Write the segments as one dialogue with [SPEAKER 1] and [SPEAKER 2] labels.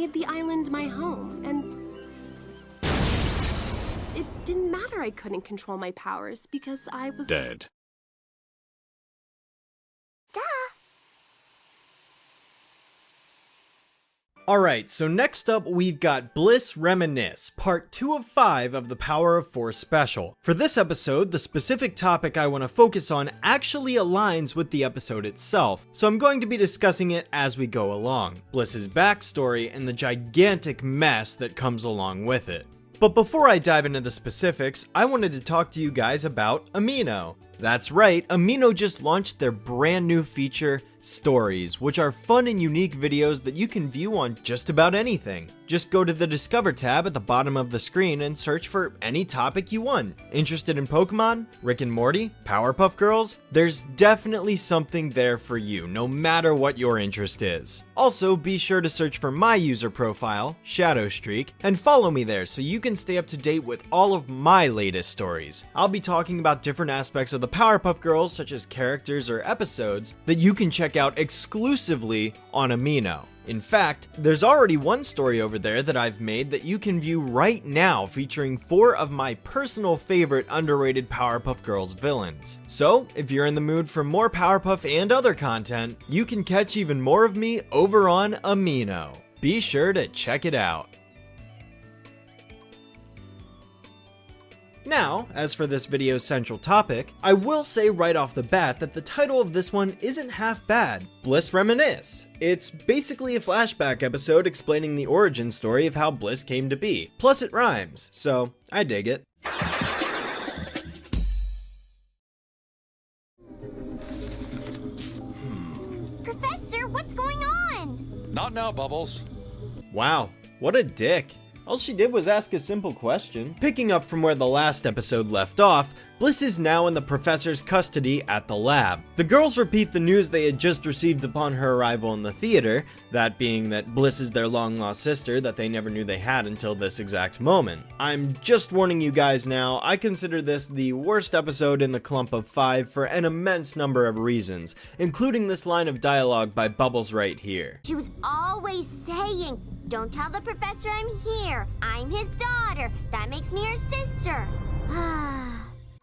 [SPEAKER 1] made the island my home, and it didn't matter I couldn't control my powers because I was
[SPEAKER 2] dead.
[SPEAKER 3] Alright, so next up we've got Bliss Reminisce, part 2 of 5 of the Power of 4 special. For this episode, the specific topic I want to focus on actually aligns with the episode itself, so I'm going to be discussing it as we go along, Bliss's backstory and the gigantic mess that comes along with it. But before I dive into the specifics, I wanted to talk to you guys about Amino. That's right, Amino just launched their brand new feature, Stories, which are fun and unique videos that you can view on just about anything. Just go to the Discover tab at the bottom of the screen and search for any topic you want. Interested in Pokemon? Rick and Morty? Powerpuff Girls? There's definitely something there for you, no matter what your interest is. Also, be sure to search for my user profile, Shadowstreak, and follow me there so you can stay up to date with all of my latest stories. I'll be talking about different aspects of the Powerpuff Girls, such as characters or episodes, that you can check out exclusively on Amino. In fact, there's already one story over there that I've made that you can view right now, featuring 4 of my personal favorite underrated Powerpuff Girls villains. So, if you're in the mood for more Powerpuff and other content, you can catch even more of me over on Amino. Be sure to check it out. Now, as for this video's central topic, I will say right off the bat that the title of this one isn't half bad, Bliss Reminisce. It's basically a flashback episode explaining the origin story of how Bliss came to be, plus it rhymes, so I dig it.
[SPEAKER 4] Professor, what's going on?
[SPEAKER 2] Not now, Bubbles.
[SPEAKER 3] Wow, what a dick. All she did was ask a simple question. Picking up from where the last episode left off, Bliss is now in the professor's custody at the lab. The girls repeat the news they had just received upon her arrival in the theater, that being that Bliss is their long-lost sister that they never knew they had until this exact moment. I'm just warning you guys now, I consider this the worst episode in the clump of 5 for an immense number of reasons, including this line of dialogue by Bubbles right here.
[SPEAKER 4] She was always saying, "Don't tell the professor I'm here. I'm his daughter. That makes me her sister."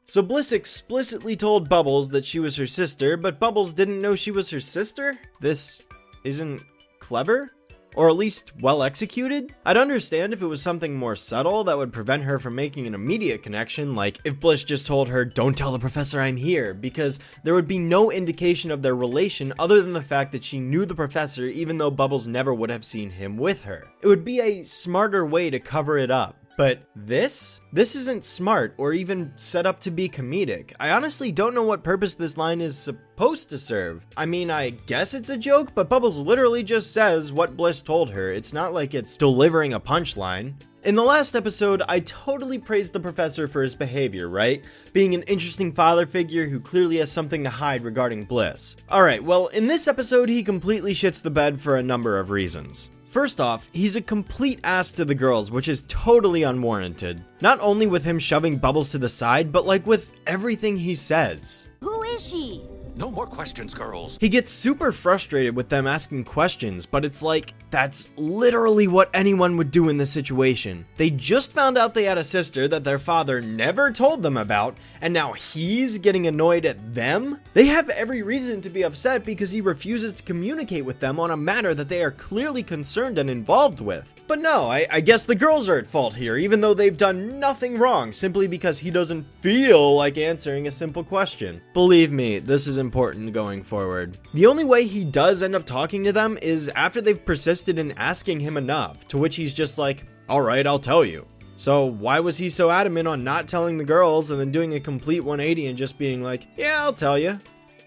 [SPEAKER 3] So Bliss explicitly told Bubbles that she was her sister, but Bubbles didn't know she was her sister? This isn't clever? Or at least well executed? I'd understand if it was something more subtle that would prevent her from making an immediate connection, like if Bliss just told her, "Don't tell the professor I'm here," because there would be no indication of their relation other than the fact that she knew the professor even though Bubbles never would have seen him with her. It would be a smarter way to cover it up. But this isn't smart or even set up to be comedic. I honestly don't know what purpose this line is supposed to serve. I mean, I guess it's a joke, but Bubbles literally just says what Bliss told her. It's not like it's delivering a punchline. In the last episode, I totally praised the professor for his behavior, right? Being an interesting father figure who clearly has something to hide regarding Bliss. Alright, well, in this episode, he completely shits the bed for a number of reasons. First off, he's a complete ass to the girls, which is totally unwarranted. Not only with him shoving Bubbles to the side, but like with everything he says.
[SPEAKER 4] Who is she?
[SPEAKER 2] No more questions, girls.
[SPEAKER 3] He gets super frustrated with them asking questions, but it's like, that's literally what anyone would do in this situation. They just found out they had a sister that their father never told them about, and now he's getting annoyed at them? They have every reason to be upset because he refuses to communicate with them on a matter that they are clearly concerned and involved with. But no, I guess the girls are at fault here, even though they've done nothing wrong, simply because he doesn't feel like answering a simple question. Believe me, this is important going forward. The only way he does end up talking to them is after they've persisted in asking him enough, to which he's just like, "Alright, I'll tell you." So why was he so adamant on not telling the girls and then doing a complete 180 and just being like, "Yeah, I'll tell you"?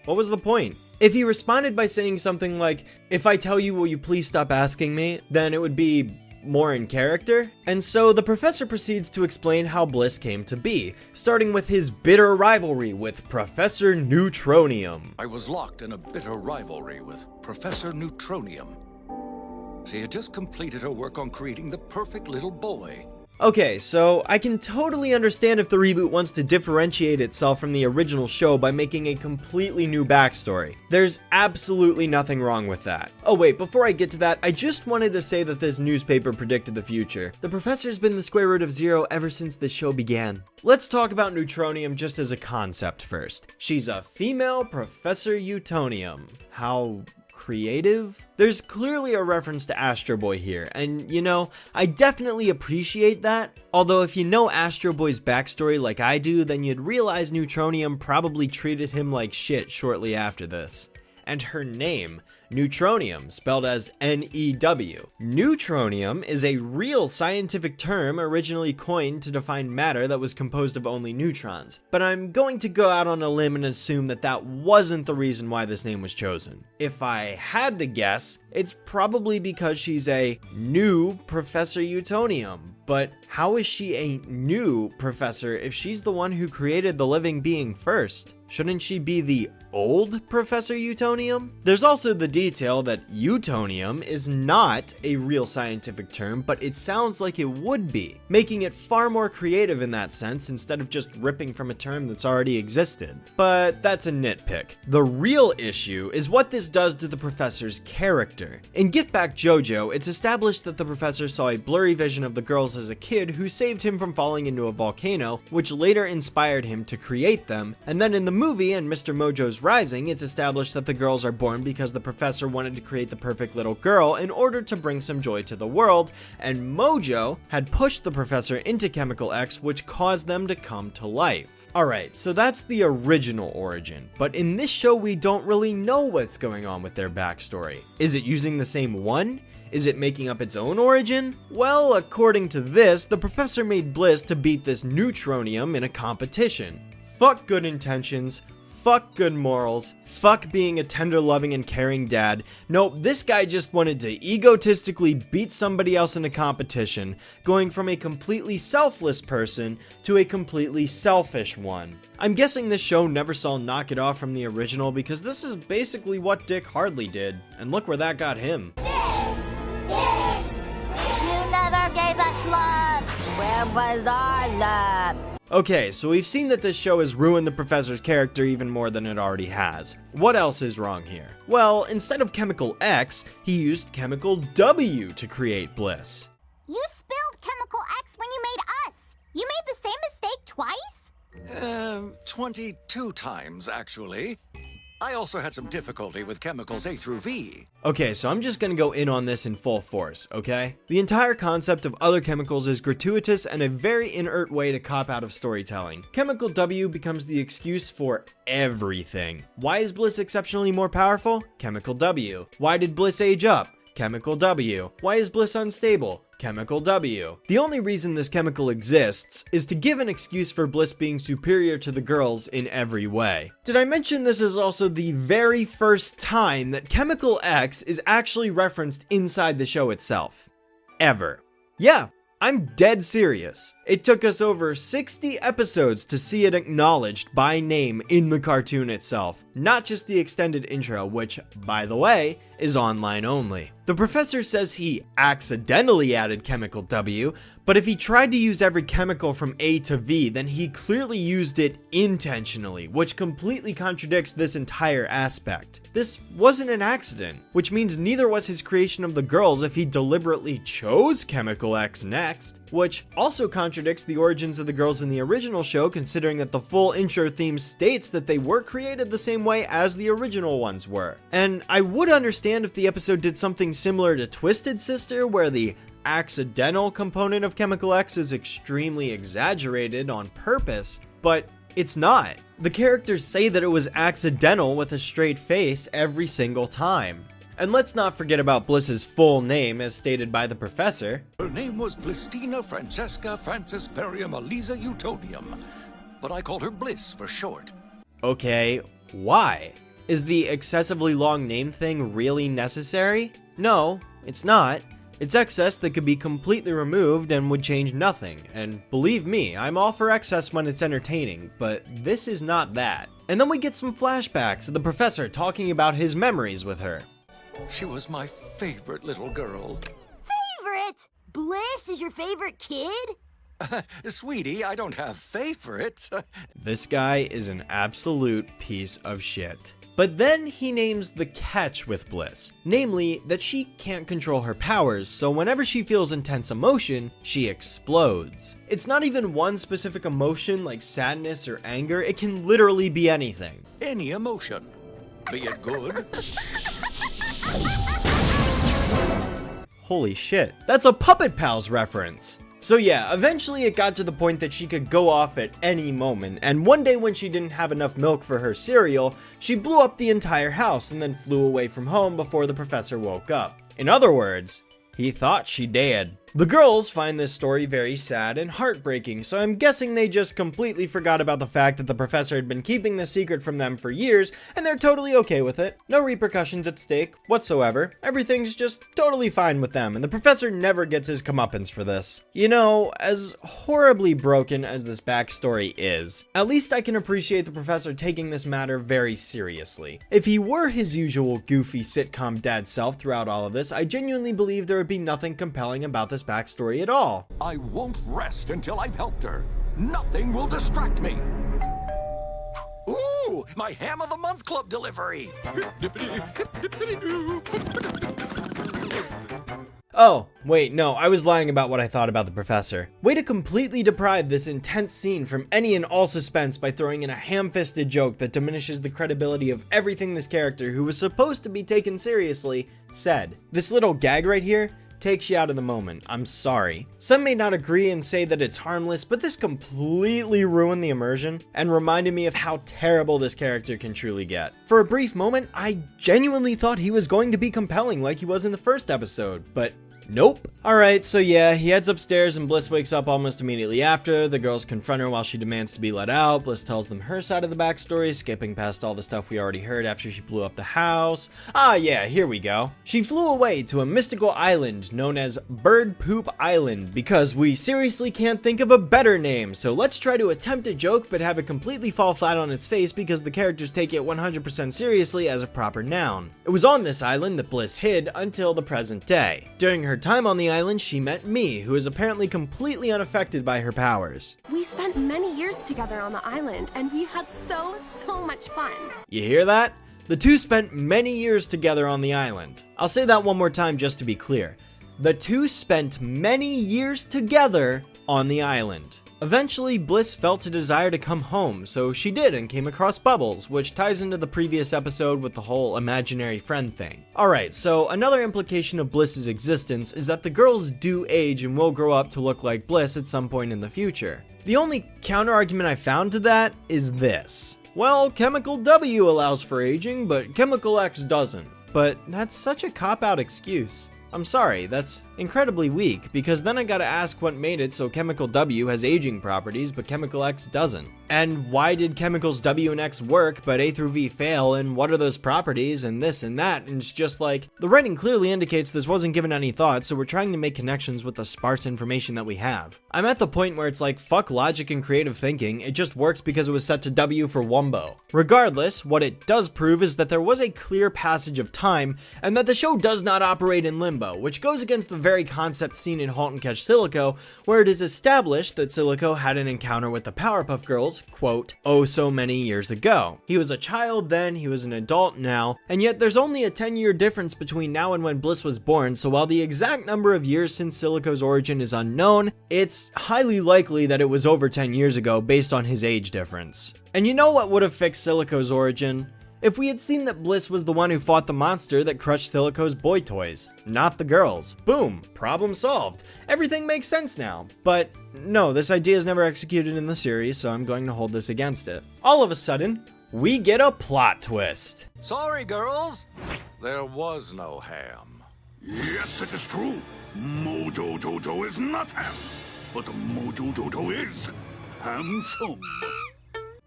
[SPEAKER 3] What was the point? If he responded by saying something like, "If I tell you, will you please stop asking me?" then it would be more in character. And so the professor proceeds to explain how Bliss came to be, starting with his bitter rivalry with Professor Neutronium.
[SPEAKER 2] I was locked in a bitter rivalry with Professor Neutronium. She had just completed her work on creating the perfect little boy.
[SPEAKER 3] Okay, so I can totally understand if the reboot wants to differentiate itself from the original show by making a completely new backstory. There's absolutely nothing wrong with that. Oh wait, before I get to that, I just wanted to say that this newspaper predicted the future. The professor's been the square root of zero ever since the show began. Let's talk about Utonium just as a concept first. She's a female Professor Utonium. How creative? There's clearly a reference to Astro Boy here, and you know, I definitely appreciate that. Although if you know Astro Boy's backstory like I do, then you'd realize Utonium probably treated him like shit shortly after this. And her name, Neutronium, spelled as N-E-W. Neutronium is a real scientific term originally coined to define matter that was composed of only neutrons, but I'm going to go out on a limb and assume that that wasn't the reason why this name was chosen. If I had to guess, it's probably because she's a new Professor Utonium. But how is she a new professor if she's the one who created the living being first? Shouldn't she be the old Professor Utonium? There's also the detail that Utonium is not a real scientific term, but it sounds like it would be, making it far more creative in that sense instead of just ripping from a term that's already existed. But that's a nitpick. The real issue is what this does to the professor's character. In Get Back JoJo, it's established that the professor saw a blurry vision of the girls as a kid who saved him from falling into a volcano, which later inspired him to create them, and then in the movie and Mr. Mojo's Rising, it's established that the girls are born because the professor wanted to create the perfect little girl in order to bring some joy to the world, and Mojo had pushed the professor into Chemical X, which caused them to come to life. Alright, so that's the original origin, but in this show we don't really know what's going on with their backstory. Is it using the same one? Is it making up its own origin? Well, according to this, the professor made Bliss to beat this Neutronium in a competition. Fuck good intentions, fuck good morals, fuck being a tender, loving, and caring dad. Nope, this guy just wanted to egotistically beat somebody else in a competition, going from a completely selfless person to a completely selfish one. I'm guessing this show never saw Knock It Off from the original because this is basically what Dick Hardley did, and look where that got him.
[SPEAKER 4] You never gave us love. Where was our love?
[SPEAKER 3] Okay, so we've seen that this show has ruined the professor's character even more than it already has. What else is wrong here? Well, instead of Chemical X, he used Chemical W to create Bliss.
[SPEAKER 4] You spilled Chemical X when you made us. You made the same mistake twice?
[SPEAKER 2] 22 times, actually. I also had some difficulty with chemicals A through V.
[SPEAKER 3] Okay, so I'm just gonna go in on this in full force, okay? The entire concept of other chemicals is gratuitous and a very inert way to cop out of storytelling. Chemical W becomes the excuse for everything. Why is Bliss exceptionally more powerful? Chemical W. Why did Bliss age up? Chemical W. Why is Bliss unstable? Chemical W. The only reason this chemical exists is to give an excuse for Bliss being superior to the girls in every way. Did I mention this is also the very first time that Chemical X is actually referenced inside the show itself? Ever. Yeah, I'm dead serious. It took us over 60 episodes to see it acknowledged by name in the cartoon itself, not just the extended intro, which, by the way, is online only. The professor says he accidentally added Chemical W, but if he tried to use every chemical from A to V, then he clearly used it intentionally, which completely contradicts this entire aspect. This wasn't an accident, which means neither was his creation of the girls if he deliberately chose Chemical X next, which also contradicts the origins of the girls in the original show, considering that the full intro theme states that they were created the same way as the original ones were. And I would understand if the episode did something similar to Twisted Sister, where the accidental component of Chemical X is extremely exaggerated on purpose, but it's not. The characters say that it was accidental with a straight face every single time. And let's not forget about Bliss's full name as stated by the professor.
[SPEAKER 2] Her name was Blistina Francesca Francis Perium Eliza Utonium, but I called her Bliss for short.
[SPEAKER 3] Okay, why? Is the excessively long name thing really necessary? No, it's not. It's excess that could be completely removed and would change nothing, and believe me, I'm all for excess when it's entertaining, but this is not that. And then we get some flashbacks of the professor talking about his memories with her.
[SPEAKER 2] She was my favorite little girl.
[SPEAKER 5] Favorite? Bliss is your favorite kid?
[SPEAKER 2] Sweetie, I don't have favorites.
[SPEAKER 3] This guy is an absolute piece of shit. But then he names the catch with Bliss, namely that she can't control her powers, so whenever she feels intense emotion, she explodes. It's not even one specific emotion like sadness or anger, it can literally be anything.
[SPEAKER 2] Any emotion. Be it good.
[SPEAKER 3] Holy shit, that's a Puppet Pals reference! So yeah, eventually it got to the point that she could go off at any moment, and one day when she didn't have enough milk for her cereal, she blew up the entire house and then flew away from home before the professor woke up. In other words, he thought she dead. The girls find this story very sad and heartbreaking, so I'm guessing they just completely forgot about the fact that the professor had been keeping this secret from them for years, and they're totally okay with it. No repercussions at stake whatsoever. Everything's just totally fine with them, and the professor never gets his comeuppance for this. You know, as horribly broken as this backstory is, at least I can appreciate the professor taking this matter very seriously. If he were his usual goofy sitcom dad self throughout all of this, I genuinely believe there would be nothing compelling about this backstory at all.
[SPEAKER 2] I won't rest until I've helped her. Nothing will distract me. Ooh, my Ham of the Month Club delivery.
[SPEAKER 3] Oh, wait, no, I was lying about what I thought about the professor. Way to completely deprive this intense scene from any and all suspense by throwing in a ham-fisted joke that diminishes the credibility of everything this character, who was supposed to be taken seriously, said. This little gag right here takes you out of the moment. I'm sorry. Some may not agree and say that it's harmless, but this completely ruined the immersion and reminded me of how terrible this character can truly get. For a brief moment, I genuinely thought he was going to be compelling like he was in the first episode, but nope. Alright, so yeah, he heads upstairs and Bliss wakes up almost immediately after. The girls confront her while she demands to be let out. Bliss tells them her side of the backstory, skipping past all the stuff we already heard after she blew up the house. Ah yeah, here we go. She flew away to a mystical island known as Bird Poop Island because we seriously can't think of a better name, so let's try to attempt a joke but have it completely fall flat on its face because the characters take it 100% seriously as a proper noun. It was on this island that Bliss hid until the present day. During her time on the island, she met Me, who is apparently completely unaffected by her powers.
[SPEAKER 1] We spent many years together on the island, and we had so much fun.
[SPEAKER 3] You hear that? The two spent many years together on the island. I'll say that one more time just to be clear. The two spent many years together on the island. Eventually, Bliss felt a desire to come home, so she did and came across Bubbles, which ties into the previous episode with the whole imaginary friend thing. Alright, so another implication of Bliss's existence is that the girls do age and will grow up to look like Bliss at some point in the future. The only counter-argument I found to that is this. Well, Chemical W allows for aging, but Chemical X doesn't. But that's such a cop-out excuse. I'm sorry, that's incredibly weak, because then I gotta ask what made it so Chemical W has aging properties, but Chemical X doesn't. And why did Chemicals W and X work, but A through V fail, and what are those properties, and this and that, and it's just like, the writing clearly indicates this wasn't given any thought, so we're trying to make connections with the sparse information that we have. I'm at the point where it's like, fuck logic and creative thinking, it just works because it was set to W for Wumbo. Regardless, what it does prove is that there was a clear passage of time, and that the show does not operate in limbo, which goes against the very concept seen in *Halt and Catch Silico*, where it is established that Silico had an encounter with the Powerpuff Girls, quote, oh so many years ago. He was a child then, he was an adult now, and yet there's only a 10-year difference between now and when Bliss was born, so while the exact number of years since Silico's origin is unknown, it's highly likely that it was over 10 years ago based on his age difference. And you know what would have fixed Silico's origin? If we had seen that Bliss was the one who fought the monster that crushed Silico's boy toys, not the girls. Boom, problem solved. Everything makes sense now. But no, this idea is never executed in the series, so I'm going to hold this against it. All of a sudden, we get a plot twist.
[SPEAKER 2] Sorry, girls. There was no ham.
[SPEAKER 5] Yes, it is true. Mojo Jojo is not ham, but Mojo Jojo is handsome.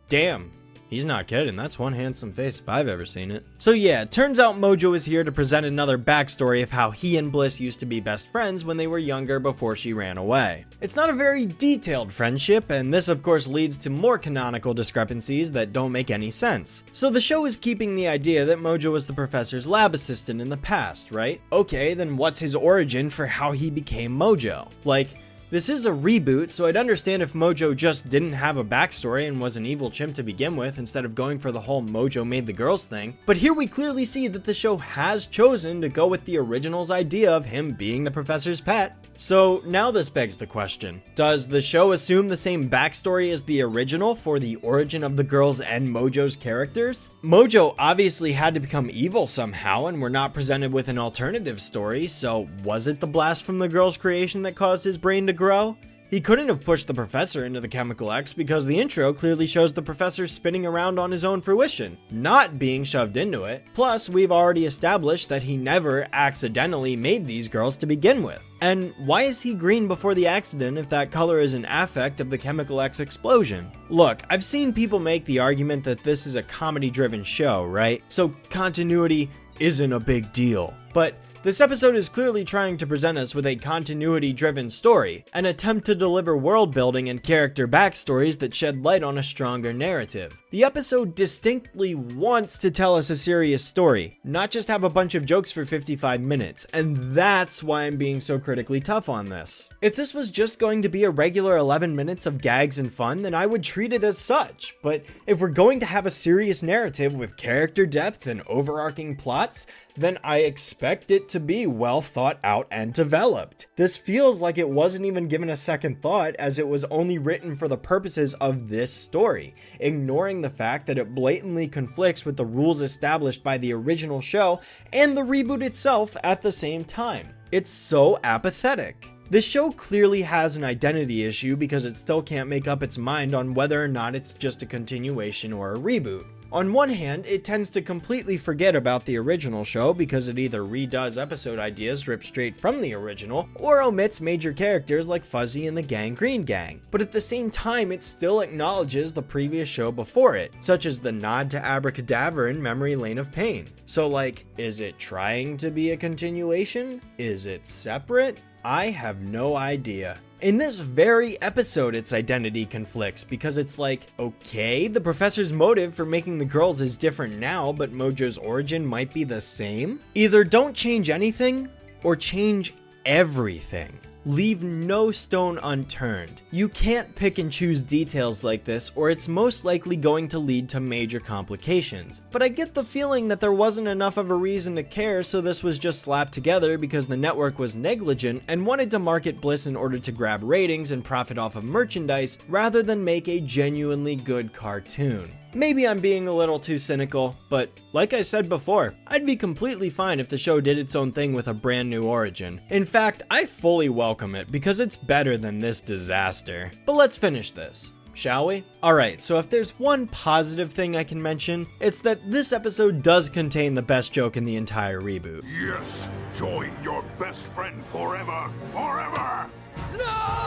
[SPEAKER 3] Damn. He's not kidding, that's one handsome face if I've ever seen it. So yeah, turns out Mojo is here to present another backstory of how he and Bliss used to be best friends when they were younger before she ran away. It's not a very detailed friendship, and this of course leads to more canonical discrepancies that don't make any sense. So the show is keeping the idea that Mojo was the professor's lab assistant in the past, right? Okay, then what's his origin for how he became Mojo? Like, This is a reboot, so I'd understand if Mojo just didn't have a backstory and was an evil chimp to begin with instead of going for the whole Mojo made the girls thing, but here we clearly see that the show has chosen to go with the original's idea of him being the professor's pet. So now this begs the question, does the show assume the same backstory as the original for the origin of the girls and Mojo's characters? Mojo obviously had to become evil somehow and we're not presented with an alternative story, so was it the blast from the girls' creation that caused his brain to grow? He couldn't have pushed the professor into the Chemical X because the intro clearly shows the professor spinning around on his own fruition, not being shoved into it. Plus, we've already established that he never accidentally made these girls to begin with. And why is he green before the accident if that color is an affect of the Chemical X explosion? Look, I've seen people make the argument that this is a comedy-driven show, right? So continuity isn't a big deal. But this episode is clearly trying to present us with a continuity-driven story, an attempt to deliver world building and character backstories that shed light on a stronger narrative. The episode distinctly wants to tell us a serious story, not just have a bunch of jokes for 55 minutes, and that's why I'm being so critically tough on this. If this was just going to be a regular 11 minutes of gags and fun, then I would treat it as such, but if we're going to have a serious narrative with character depth and overarching plots, then I expect it to be well thought out and developed. This feels like it wasn't even given a second thought, as it was only written for the purposes of this story, ignoring the fact that it blatantly conflicts with the rules established by the original show and the reboot itself at the same time. It's so apathetic. This show clearly has an identity issue because it still can't make up its mind on whether or not it's just a continuation or a reboot. On one hand, it tends to completely forget about the original show because it either redoes episode ideas ripped straight from the original, or omits major characters like Fuzzy and the Gang Green Gang. But at the same time, it still acknowledges the previous show before it, such as the nod to Abracadabra in Memory Lane of Pain. So like, is it trying to be a continuation? Is it separate? I have no idea. In this very episode, its identity conflicts because it's like, okay, the professor's motive for making the girls is different now, but Mojo's origin might be the same. Either don't change anything or change everything. Leave no stone unturned. You can't pick and choose details like this, or it's most likely going to lead to major complications. But I get the feeling that there wasn't enough of a reason to care, so this was just slapped together because the network was negligent and wanted to market Bliss in order to grab ratings and profit off of merchandise, rather than make a genuinely good cartoon. Maybe I'm being a little too cynical, but like I said before, I'd be completely fine if the show did its own thing with a brand new origin. In fact, I fully welcome it because it's better than this disaster. But let's finish this, shall we? Alright, so if there's one positive thing I can mention, it's that this episode does contain the best joke in the entire reboot.
[SPEAKER 5] Yes, join your best friend forever, forever!
[SPEAKER 2] No!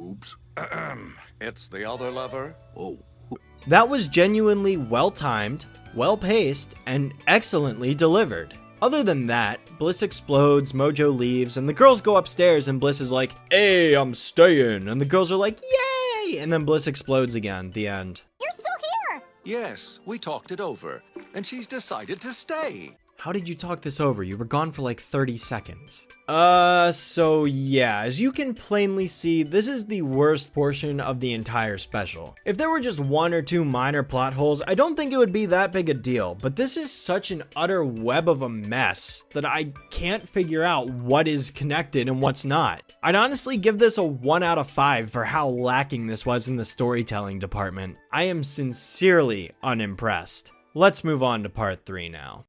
[SPEAKER 2] Oops. It's the other lever. Oh.
[SPEAKER 3] That was genuinely well-timed, well-paced, and excellently delivered. Other than that, Bliss explodes, Mojo leaves, and the girls go upstairs and Bliss is like, "Hey, I'm staying," and the girls are like, "Yay!" and then Bliss explodes again, the end.
[SPEAKER 4] You're still here!
[SPEAKER 2] Yes, we talked it over, and she's decided to stay.
[SPEAKER 3] How did you talk this over? You were gone for like 30 seconds. So yeah, as you can plainly see, this is the worst portion of the entire special. If there were just one or two minor plot holes, I don't think it would be that big a deal, but this is such an utter web of a mess that I can't figure out what is connected and what's not. I'd honestly give this a 1 out of 5 for how lacking this was in the storytelling department. I am sincerely unimpressed. Let's move on to part 3 now.